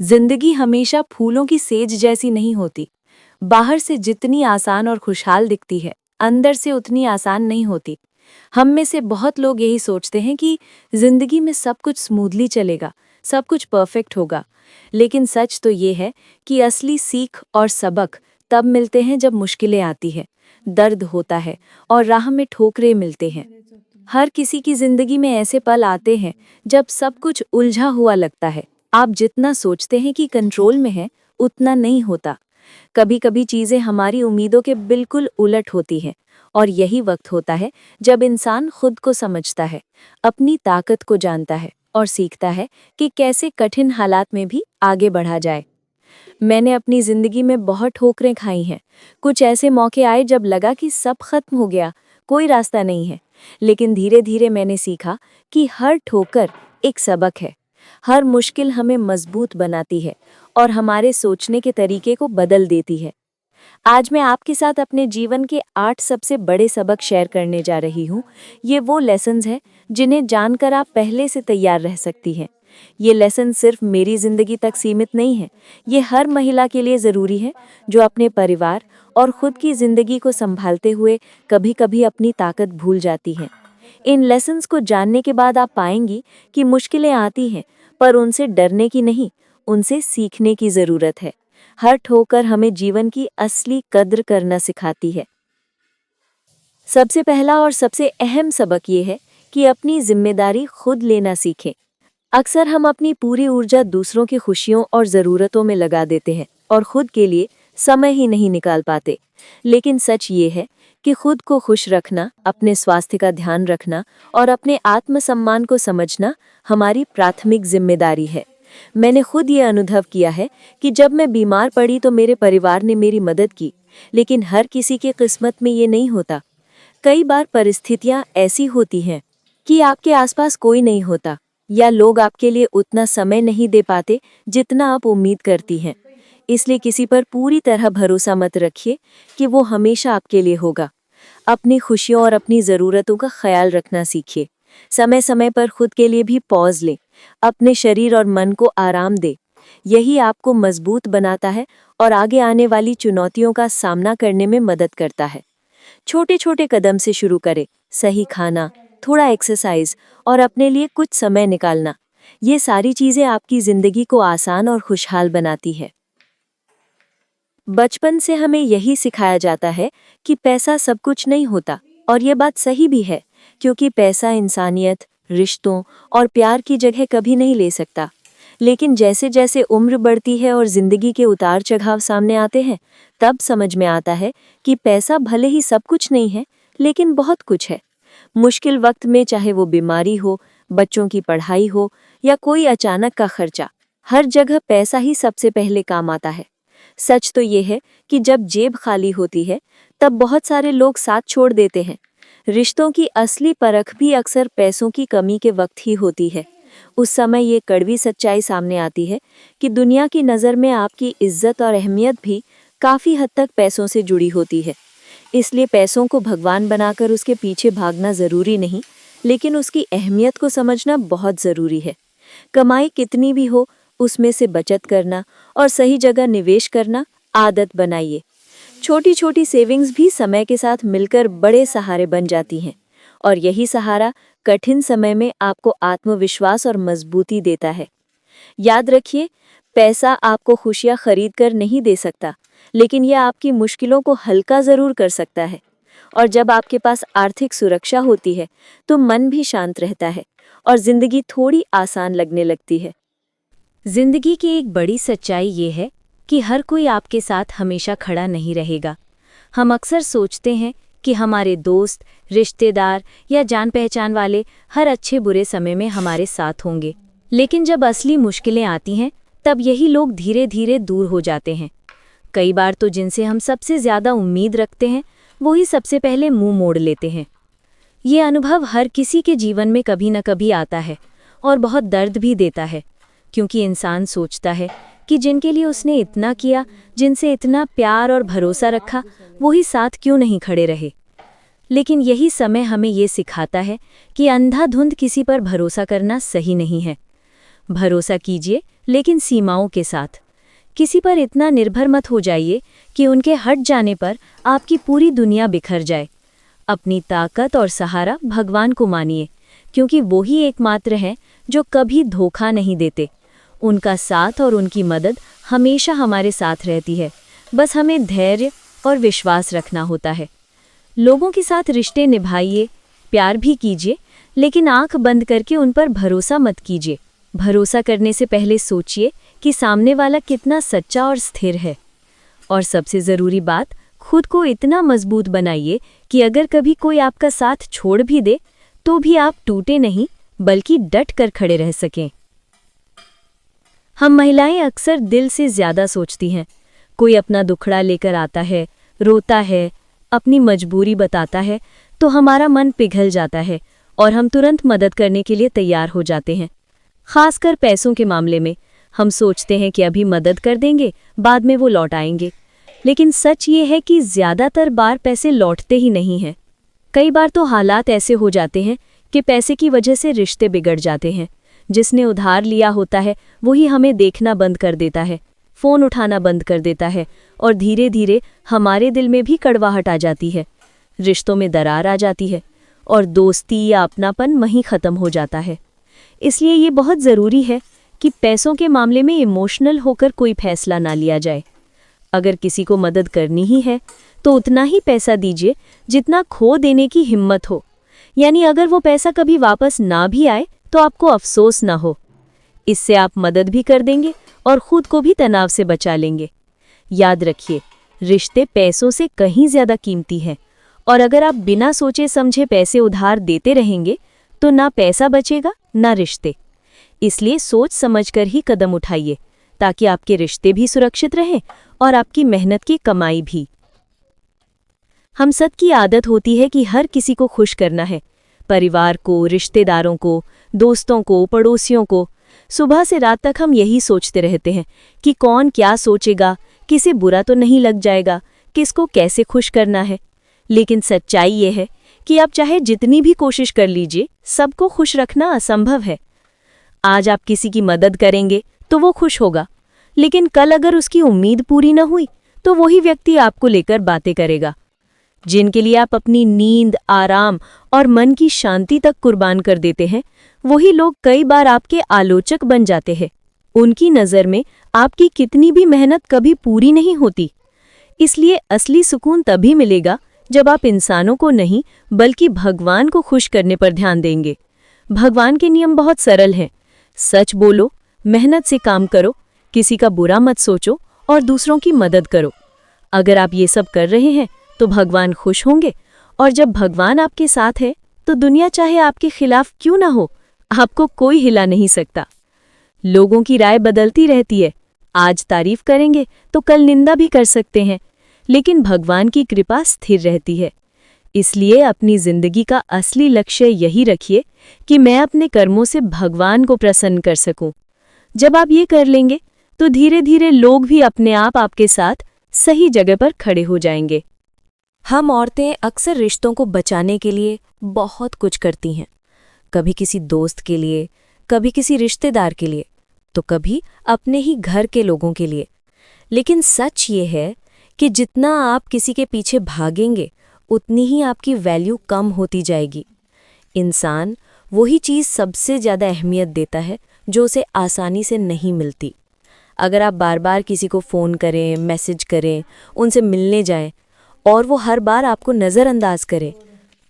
जिंदगी हमेशा फूलों की सेज जैसी नहीं होती। बाहर से जितनी आसान और खुशहाल दिखती है, अंदर से उतनी आसान नहीं होती। हम में से बहुत लोग यही सोचते हैं कि जिंदगी में सब कुछ स्मूथली चलेगा, सब कुछ परफेक्ट होगा। लेकिन सच तो ये है कि असली सीख और सबक तब मिलते हैं जब मुश्किलें आती हैं, दर्द होता है और राह में ठोकरें मिलते हैं। हर किसी की जिंदगी में ऐसे पल आते हैं जब सब कुछ उलझा हुआ लगता है। आप जितना सोचते हैं कि कंट्रोल में है, उतना नहीं होता। कभी कभी चीजें हमारी उम्मीदों के बिल्कुल उलट होती हैं, और यही वक्त होता है जब इंसान खुद को समझता है, अपनी ताकत को जानता है और सीखता है कि कैसे कठिन हालात में भी आगे बढ़ा जाए। मैंने अपनी जिंदगी में बहुत ठोकरें खाई हैं। कुछ ऐसे मौके आए जब लगा कि सब खत्म हो गया, कोई रास्ता नहीं है। लेकिन धीरे धीरे मैंने सीखा कि हर ठोकर एक सबक है। हर मुश्किल हमें मजबूत बनाती है और हमारे सोचने के तरीके को बदल देती है। आज मैं आपके साथ अपने जीवन के 8 सबसे बड़े सबक शेयर करने जा रही हूँ। ये वो लेसन्स हैं जिन्हें जानकर आप पहले से तैयार रह सकती हैं। ये लेसन सिर्फ मेरी जिंदगी तक सीमित नहीं है, ये हर महिला के लिए ज़रूरी है जो अपने परिवार और खुद की जिंदगी को संभालते हुए कभी-कभी अपनी ताकत भूल जाती हैं। इन लेसन्स को जानने के बाद आप पाएंगी कि मुश्किलें आती हैं, पर उनसे डरने की नहीं, उनसे सीखने की ज़रूरत है। हर ठोकर हमें जीवन की असली कद्र करना सिखाती है। सबसे पहला और सबसे अहम सबक ये है कि अपनी जिम्मेदारी खुद लेना सीखें। अक्सर हम अपनी पूरी ऊर्जा दूसरों की खुशियों और ज़रूरतों में लगा देते हैं और खुद के लिए समय ही नहीं निकाल पाते। लेकिन सच ये है कि खुद को खुश रखना, अपने स्वास्थ्य का ध्यान रखना और अपने आत्मसम्मान को समझना हमारी प्राथमिक जिम्मेदारी है। मैंने खुद ये अनुभव किया है कि जब मैं बीमार पड़ी तो मेरे परिवार ने मेरी मदद की, लेकिन हर किसी की किस्मत में ये नहीं होता। कई बार परिस्थितियां ऐसी होती हैं कि आपके आसपास कोई नहीं होता या लोग आपके लिए उतना समय नहीं दे पाते जितना आप उम्मीद करती हैं। इसलिए किसी पर पूरी तरह भरोसा मत रखिए कि वो हमेशा आपके लिए होगा। अपनी खुशियों और अपनी ज़रूरतों का ख्याल रखना सीखिए। समय समय पर खुद के लिए भी पॉज लें, अपने शरीर और मन को आराम दें। यही आपको मजबूत बनाता है और आगे आने वाली चुनौतियों का सामना करने में मदद करता है। छोटे छोटे कदम से शुरू करें, सही खाना, थोड़ा एक्सरसाइज और अपने लिए कुछ समय निकालना। ये सारी चीज़ें आपकी ज़िंदगी को आसान और खुशहाल बनाती है। बचपन से हमें यही सिखाया जाता है कि पैसा सब कुछ नहीं होता, और ये बात सही भी है, क्योंकि पैसा इंसानियत, रिश्तों और प्यार की जगह कभी नहीं ले सकता। लेकिन जैसे जैसे उम्र बढ़ती है और जिंदगी के उतार चढ़ाव सामने आते हैं, तब समझ में आता है कि पैसा भले ही सब कुछ नहीं है, लेकिन बहुत कुछ है। मुश्किल वक्त में, चाहे वो बीमारी हो, बच्चों की पढ़ाई हो या कोई अचानक का खर्चा, हर जगह पैसा ही सबसे पहले काम आता है। सच तो ये है कि जब जेब खाली होती है, तब बहुत सारे लोग साथ छोड़ देते हैं। रिश्तों की असली परख भी अक्सर पैसों की कमी के वक्त ही होती है। उस समय ये कड़वी सच्चाई सामने आती है कि दुनिया की नज़र में आपकी इज्जत और अहमियत भी काफ़ी हद तक पैसों से जुड़ी होती है। इसलिए पैसों को भगवान बनाकर उसके पीछे भागना ज़रूरी नहीं, लेकिन उसकी अहमियत को समझना बहुत ज़रूरी है। कमाई कितनी भी हो, उसमें से बचत करना और सही जगह निवेश करना आदत बनाइए। छोटी छोटी सेविंग्स भी समय के साथ मिलकर बड़े सहारे बन जाती हैं, और यही सहारा कठिन समय में आपको आत्मविश्वास और मजबूती देता है। याद रखिए, पैसा आपको खुशियां खरीद कर नहीं दे सकता, लेकिन यह आपकी मुश्किलों को हल्का ज़रूर कर सकता है। और जब आपके पास आर्थिक सुरक्षा होती है, तो मन भी शांत रहता है और ज़िंदगी थोड़ी आसान लगने लगती है। जिंदगी की एक बड़ी सच्चाई ये है कि हर कोई आपके साथ हमेशा खड़ा नहीं रहेगा। हम अक्सर सोचते हैं कि हमारे दोस्त, रिश्तेदार या जान पहचान वाले हर अच्छे बुरे समय में हमारे साथ होंगे, लेकिन जब असली मुश्किलें आती हैं, तब यही लोग धीरे धीरे दूर हो जाते हैं। कई बार तो जिनसे हम सबसे ज़्यादा उम्मीद रखते हैं, वो ही सबसे पहले मुंह मोड़ लेते हैं। ये अनुभव हर किसी के जीवन में कभी न कभी आता है और बहुत दर्द भी देता है, क्योंकि इंसान सोचता है कि जिनके लिए उसने इतना किया, जिनसे इतना प्यार और भरोसा रखा, वो ही साथ क्यों नहीं खड़े रहे। लेकिन यही समय हमें ये सिखाता है कि अंधाधुंध किसी पर भरोसा करना सही नहीं है। भरोसा कीजिए लेकिन सीमाओं के साथ। किसी पर इतना निर्भर मत हो जाइए कि उनके हट जाने पर आपकी पूरी दुनिया बिखर जाए। अपनी ताकत और सहारा भगवान को मानिए, क्योंकि वो ही एकमात्र हैं जो कभी धोखा नहीं देते। उनका साथ और उनकी मदद हमेशा हमारे साथ रहती है, बस हमें धैर्य और विश्वास रखना होता है। लोगों के साथ रिश्ते निभाइए, प्यार भी कीजिए, लेकिन आंख बंद करके उन पर भरोसा मत कीजिए। भरोसा करने से पहले सोचिए कि सामने वाला कितना सच्चा और स्थिर है। और सबसे ज़रूरी बात, खुद को इतना मजबूत बनाइए कि अगर कभी कोई आपका साथ छोड़ भी दे तो भी आप टूटे नहीं, बल्कि डट कर खड़े रह सकें। हम महिलाएं अक्सर दिल से ज़्यादा सोचती हैं। कोई अपना दुखड़ा लेकर आता है, रोता है, अपनी मजबूरी बताता है, तो हमारा मन पिघल जाता है और हम तुरंत मदद करने के लिए तैयार हो जाते हैं। खासकर पैसों के मामले में हम सोचते हैं कि अभी मदद कर देंगे, बाद में वो लौट आएंगे। लेकिन सच ये है कि ज़्यादातर बार पैसे लौटते ही नहीं हैं। कई बार तो हालात ऐसे हो जाते हैं कि पैसे की वजह से रिश्ते बिगड़ जाते हैं। जिसने उधार लिया होता है वही हमें देखना बंद कर देता है, फ़ोन उठाना बंद कर देता है, और धीरे धीरे हमारे दिल में भी कड़वाहट आ जाती है। रिश्तों में दरार आ जाती है और दोस्ती या अपनापन वहीं ख़त्म हो जाता है। इसलिए ये बहुत ज़रूरी है कि पैसों के मामले में इमोशनल होकर कोई फैसला ना लिया जाए। अगर किसी को मदद करनी ही है तो उतना ही पैसा दीजिए जितना खो देने की हिम्मत हो। यानी अगर वो पैसा कभी वापस ना भी आए तो आपको अफसोस ना हो। इससे आप मदद भी कर देंगे और खुद को भी तनाव से बचा लेंगे। याद रखिए, रिश्ते पैसों से कहीं ज़्यादा कीमती हैं, और अगर आप बिना सोचे समझे पैसे उधार देते रहेंगे तो ना पैसा बचेगा ना रिश्ते। इसलिए सोच समझकर ही कदम उठाइए, ताकि आपके रिश्ते भी सुरक्षित रहें और आपकी मेहनत की कमाई भी। हम सब की आदत होती है कि हर किसी को खुश करना है, परिवार को, रिश्तेदारों को, दोस्तों को, पड़ोसियों को। सुबह से रात तक हम यही सोचते रहते हैं कि कौन क्या सोचेगा, किसे बुरा तो नहीं लग जाएगा, किसको कैसे खुश करना है। लेकिन सच्चाई ये है कि आप चाहे जितनी भी कोशिश कर लीजिए, सबको खुश रखना असंभव है। आज आप किसी की मदद करेंगे तो वो खुश होगा, लेकिन कल अगर उसकी उम्मीद पूरी न हुई तो वही व्यक्ति आपको लेकर बातें करेगा। जिनके लिए आप अपनी नींद, आराम और मन की शांति तक कुर्बान कर देते हैं, वही लोग कई बार आपके आलोचक बन जाते हैं। उनकी नज़र में आपकी कितनी भी मेहनत कभी पूरी नहीं होती। इसलिए असली सुकून तभी मिलेगा जब आप इंसानों को नहीं बल्कि भगवान को खुश करने पर ध्यान देंगे। भगवान के नियम बहुत सरल हैं। सच बोलो, मेहनत से काम करो, किसी का बुरा मत सोचो और दूसरों की मदद करो। अगर आप ये सब कर रहे हैं तो भगवान खुश होंगे, और जब भगवान आपके साथ है तो दुनिया चाहे आपके खिलाफ क्यों ना हो, आपको कोई हिला नहीं सकता। लोगों की राय बदलती रहती है, आज तारीफ करेंगे तो कल निंदा भी कर सकते हैं, लेकिन भगवान की कृपा स्थिर रहती है। इसलिए अपनी जिंदगी का असली लक्ष्य यही रखिए कि मैं अपने कर्मों से भगवान को प्रसन्न कर सकूं। जब आप ये कर लेंगे तो धीरे धीरे लोग भी अपने आप आपके साथ सही जगह पर खड़े हो जाएंगे। हम औरतें अक्सर रिश्तों को बचाने के लिए बहुत कुछ करती हैं, कभी किसी दोस्त के लिए, कभी किसी रिश्तेदार के लिए, तो कभी अपने ही घर के लोगों के लिए। लेकिन सच ये है कि जितना आप किसी के पीछे भागेंगे उतनी ही आपकी वैल्यू कम होती जाएगी। इंसान वही चीज़ सबसे ज़्यादा अहमियत देता है जो उसे आसानी से नहीं मिलती। अगर आप बार बार किसी को फ़ोन करें, मैसेज करें, उनसे मिलने जाएं और वो हर बार आपको नज़रअंदाज करें,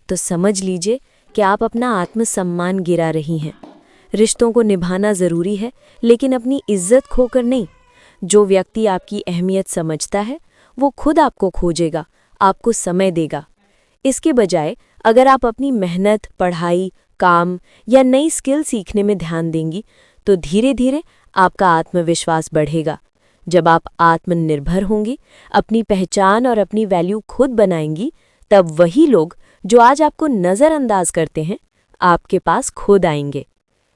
तो समझ लीजिए कि आप अपना आत्मसम्मान गिरा रही हैं। रिश्तों को निभाना ज़रूरी है, लेकिन अपनी इज्जत खोकर नहीं। जो व्यक्ति आपकी अहमियत समझता है वो खुद आपको खोजेगा, आपको समय देगा। इसके बजाय अगर आप अपनी मेहनत, पढ़ाई, काम या नई स्किल सीखने में ध्यान देंगी तो धीरे धीरे आपका आत्मविश्वास बढ़ेगा। जब आप आत्मनिर्भर होंगी, अपनी पहचान और अपनी वैल्यू खुद बनाएंगी, तब वही लोग जो आज आपको नज़रअंदाज करते हैं आपके पास खुद आएंगे।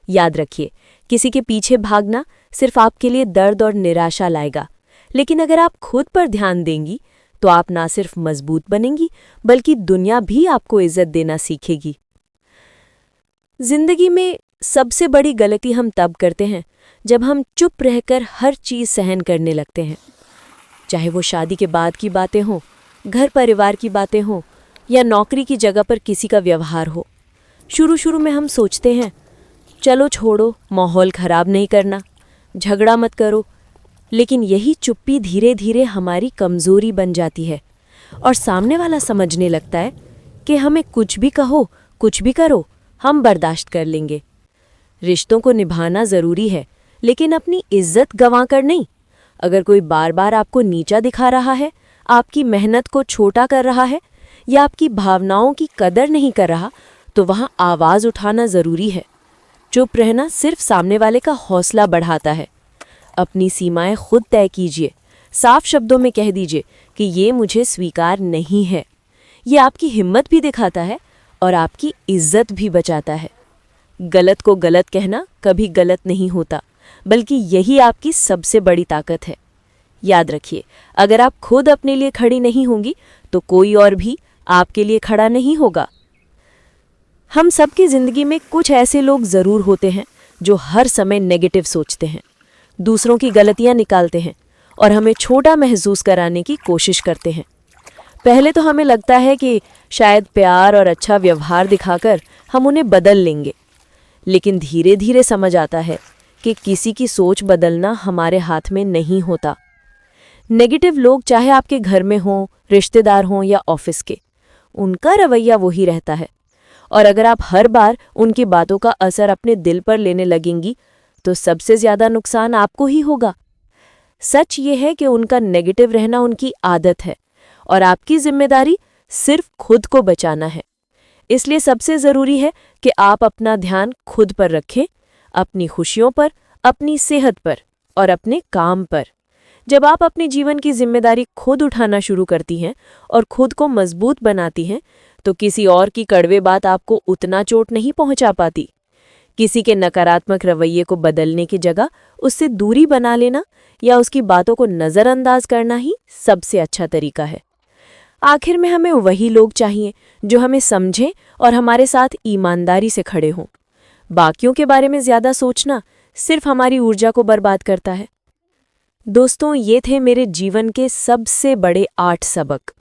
याद रखिए, किसी के पीछे भागना सिर्फ आपके लिए दर्द और निराशा लाएगा, लेकिन अगर आप खुद पर ध्यान देंगी तो आप ना सिर्फ मजबूत बनेंगी बल्कि दुनिया भी आपको इज्जत देना सीखेगी। जिंदगी में सबसे बड़ी गलती हम तब करते हैं जब हम चुप रहकर हर चीज़ सहन करने लगते हैं, चाहे वो शादी के बाद की बातें हों, घर परिवार की बातें हों या नौकरी की जगह पर किसी का व्यवहार हो। शुरू शुरू में हम सोचते हैं चलो छोड़ो, माहौल ख़राब नहीं करना, झगड़ा मत करो, लेकिन यही चुप्पी धीरे धीरे हमारी कमज़ोरी बन जाती है और सामने वाला समझने लगता है कि हमें कुछ भी कहो, कुछ भी करो, हम बर्दाश्त कर लेंगे। रिश्तों को निभाना ज़रूरी है, लेकिन अपनी इज्जत गंवाकर नहीं। अगर कोई बार बार आपको नीचा दिखा रहा है, आपकी मेहनत को छोटा कर रहा है या आपकी भावनाओं की कदर नहीं कर रहा, तो वहाँ आवाज़ उठाना ज़रूरी है। चुप रहना सिर्फ सामने वाले का हौसला बढ़ाता है। अपनी सीमाएं खुद तय कीजिए, साफ शब्दों में कह दीजिए कि ये मुझे स्वीकार नहीं है। ये आपकी हिम्मत भी दिखाता है और आपकी इज्जत भी बचाता है। गलत को गलत कहना कभी गलत नहीं होता, बल्कि यही आपकी सबसे बड़ी ताकत है। याद रखिए, अगर आप खुद अपने लिए खड़ी नहीं होंगी तो कोई और भी आपके लिए खड़ा नहीं होगा। हम सबकी ज़िंदगी में कुछ ऐसे लोग ज़रूर होते हैं जो हर समय नेगेटिव सोचते हैं, दूसरों की गलतियां निकालते हैं और हमें छोटा महसूस कराने की कोशिश करते हैं। पहले तो हमें लगता है कि शायद प्यार और अच्छा व्यवहार दिखाकर हम उन्हें बदल लेंगे, लेकिन धीरे धीरे समझ आता है कि किसी की सोच बदलना हमारे हाथ में नहीं होता। नेगेटिव लोग चाहे आपके घर में हों, रिश्तेदार हों या ऑफिस के, उनका रवैया वही रहता है। और अगर आप हर बार उनकी बातों का असर अपने दिल पर लेने लगेंगी तो सबसे ज़्यादा नुकसान आपको ही होगा। सच ये है कि उनका नेगेटिव रहना उनकी आदत है और आपकी जिम्मेदारी सिर्फ खुद को बचाना है। इसलिए सबसे ज़रूरी है कि आप अपना ध्यान खुद पर रखें, अपनी खुशियों पर, अपनी सेहत पर और अपने काम पर। जब आप अपने जीवन की जिम्मेदारी खुद उठाना शुरू करती हैं और खुद को मजबूत बनाती हैं, तो किसी और की कड़वे बात आपको उतना चोट नहीं पहुंचा पाती। किसी के नकारात्मक रवैये को बदलने की जगह उससे दूरी बना लेना या उसकी बातों को नज़रअंदाज करना ही सबसे अच्छा तरीका है। आखिर में हमें वही लोग चाहिए जो हमें समझें और हमारे साथ ईमानदारी से खड़े हों। बाकियों के बारे में ज़्यादा सोचना सिर्फ हमारी ऊर्जा को बर्बाद करता है। दोस्तों, ये थे मेरे जीवन के सबसे बड़े 8 सबक।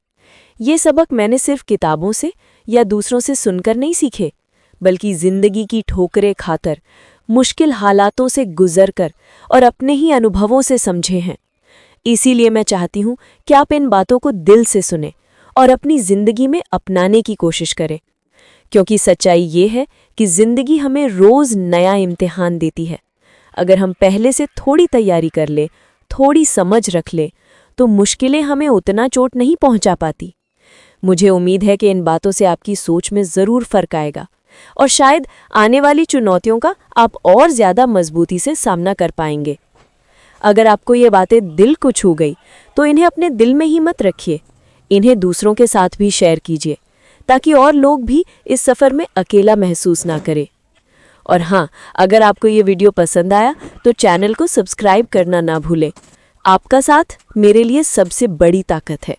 ये सबक मैंने सिर्फ किताबों से या दूसरों से सुनकर नहीं सीखे, बल्कि जिंदगी की ठोकरें खाकर, मुश्किल हालातों से गुजरकर और अपने ही अनुभवों से समझे हैं। इसीलिए मैं चाहती हूँ कि आप इन बातों को दिल से सुनें और अपनी जिंदगी में अपनाने की कोशिश करें, क्योंकि सच्चाई ये है कि जिंदगी हमें रोज नया इम्तिहान देती है। अगर हम पहले से थोड़ी तैयारी कर ले, थोड़ी समझ रख ले, तो मुश्किलें हमें उतना चोट नहीं पहुंचा पाती। मुझे उम्मीद है कि इन बातों से आपकी सोच में ज़रूर फ़र्क आएगा और शायद आने वाली चुनौतियों का आप और ज़्यादा मजबूती से सामना कर पाएंगे। अगर आपको ये बातें दिल को छू गई तो इन्हें अपने दिल में ही मत रखिए, इन्हें दूसरों के साथ भी शेयर कीजिए ताकि और लोग भी इस सफ़र में अकेला महसूस ना करें। और हाँ, अगर आपको ये वीडियो पसंद आया तो चैनल को सब्सक्राइब करना ना भूलें। आपका साथ मेरे लिए सबसे बड़ी ताकत है।